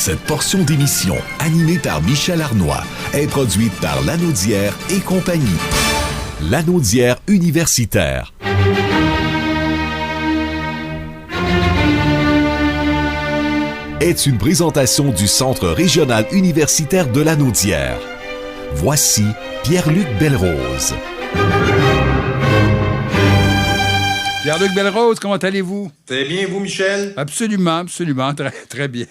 Cette portion d'émission, animée par Michel Arnois, est produite par Lanaudière et compagnie. Lanaudière universitaire. Est une présentation du Centre régional universitaire de Lanaudière. Voici Pierre-Luc Belrose. Pierre-Luc Belrose, comment allez-vous? Très bien, vous, Michel? Absolument. Très bien.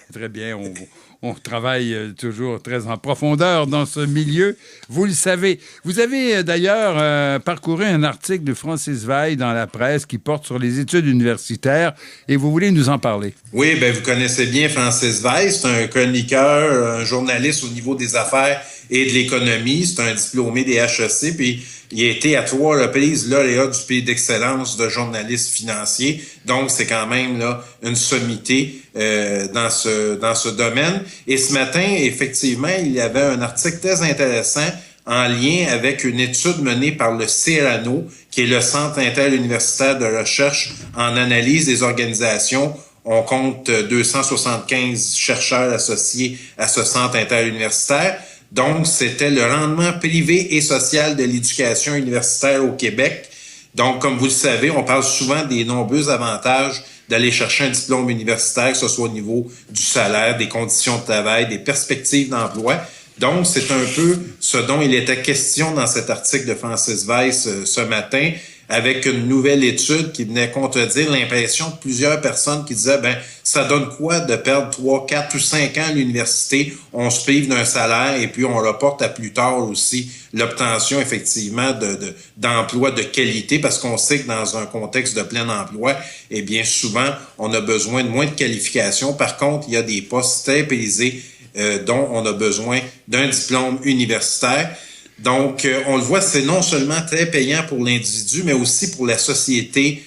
On travaille toujours très en profondeur dans ce milieu. Vous le savez. Vous avez d'ailleurs parcouru un article de Francis Veil dans la presse qui porte sur les études universitaires et vous voulez nous en parler. Oui, vous connaissez bien Francis Veil. C'est un chroniqueur, un journaliste au niveau des affaires et de l'économie. C'est un diplômé des HEC, puis il a été à 3 reprises lauréat du prix d'excellence de journaliste financier. Donc, c'est quand même là une sommité dans ce domaine. Et ce matin, effectivement, il y avait un article très intéressant en lien avec une étude menée par le CERANO, qui est le Centre interuniversitaire de recherche en analyse des organisations. On compte 275 chercheurs associés à ce centre interuniversitaire. Donc, c'était le rendement privé et social de l'éducation universitaire au Québec. Donc, comme vous le savez, on parle souvent des nombreux avantages d'aller chercher un diplôme universitaire, que ce soit au niveau du salaire, des conditions de travail, des perspectives d'emploi. Donc, c'est un peu ce dont il était question dans cet article de Francis Veil ce matin, avec une nouvelle étude qui venait contredire l'impression de plusieurs personnes qui disaient, ça donne quoi de perdre 3, 4 ou 5 ans à l'université? On se prive d'un salaire et puis on reporte à plus tard aussi l'obtention, effectivement, d'emplois de qualité, parce qu'on sait que dans un contexte de plein emploi, eh bien, souvent, on a besoin de moins de qualifications. Par contre, il y a des postes très prisés dont on a besoin d'un diplôme universitaire. Donc, on le voit, c'est non seulement très payant pour l'individu, mais aussi pour la société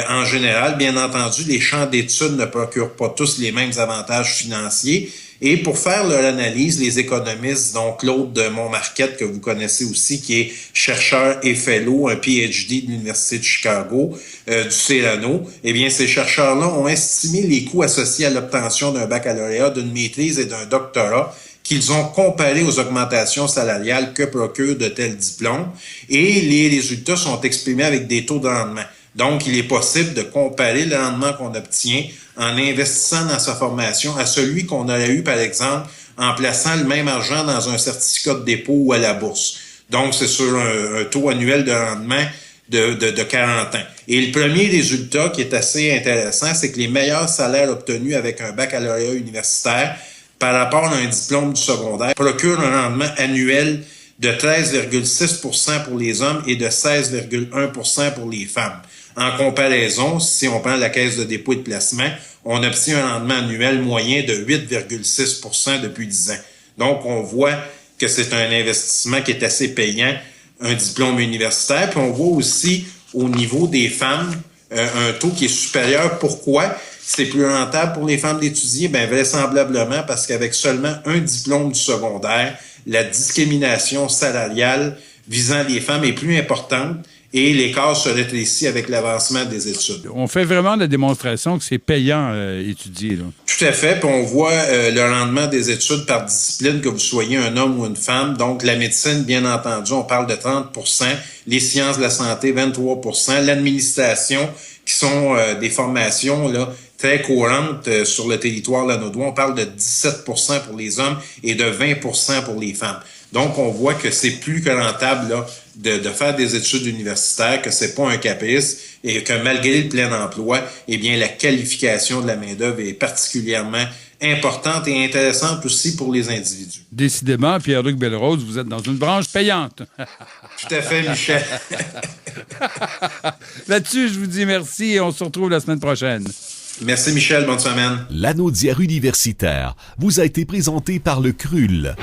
en général. Bien entendu, les champs d'études ne procurent pas tous les mêmes avantages financiers. Et pour faire leur analyse, les économistes, dont Claude de Montmarquette, que vous connaissez aussi, qui est chercheur et fellow, un PhD de l'Université de Chicago, du CERANO, eh bien, ces chercheurs-là ont estimé les coûts associés à l'obtention d'un baccalauréat, d'une maîtrise et d'un doctorat, qu'ils ont comparé aux augmentations salariales que procurent de tels diplômes, et les résultats sont exprimés avec des taux de rendement. Donc, il est possible de comparer le rendement qu'on obtient en investissant dans sa formation à celui qu'on aurait eu, par exemple, en plaçant le même argent dans un certificat de dépôt ou à la bourse. Donc, c'est sur un taux annuel de rendement de 40 ans. Et le premier résultat qui est assez intéressant, c'est que les meilleurs salaires obtenus avec un baccalauréat universitaire par rapport à un diplôme du secondaire procurent un rendement annuel de 13,6% pour les hommes et de 16,1% pour les femmes. En comparaison, si on prend la caisse de dépôt et de placement, on obtient un rendement annuel moyen de 8,6% depuis 10 ans. Donc, on voit que c'est un investissement qui est assez payant, un diplôme universitaire. Puis on voit aussi au niveau des femmes un taux qui est supérieur. Pourquoi? C'est plus rentable pour les femmes d'étudier? Vraisemblablement parce qu'avec seulement un diplôme du secondaire, la discrimination salariale visant les femmes est plus importante et l'écart se rétrécit avec l'avancement des études. On fait vraiment la démonstration que c'est payant étudier, là. Tout à fait, puis on voit le rendement des études par discipline, que vous soyez un homme ou une femme. Donc, la médecine, bien entendu, on parle de 30%, les sciences de la santé, 23%, l'administration, qui sont des formations là très courantes sur le territoire lanaudois, on parle de 17% pour les hommes et de 20% pour les femmes. Donc, on voit que c'est plus que rentable là, de faire des études universitaires, que c'est pas un caprice et que malgré le plein emploi, eh bien, la qualification de la main-d'œuvre est particulièrement importante et intéressante aussi pour les individus. Décidément, Pierre-Luc Belrose, vous êtes dans une branche payante. Tout à fait, Michel. Là-dessus, je vous dis merci et on se retrouve la semaine prochaine. Merci, Michel. Bonne semaine. Lanaudière universitaire vous a été présenté par le CRUL.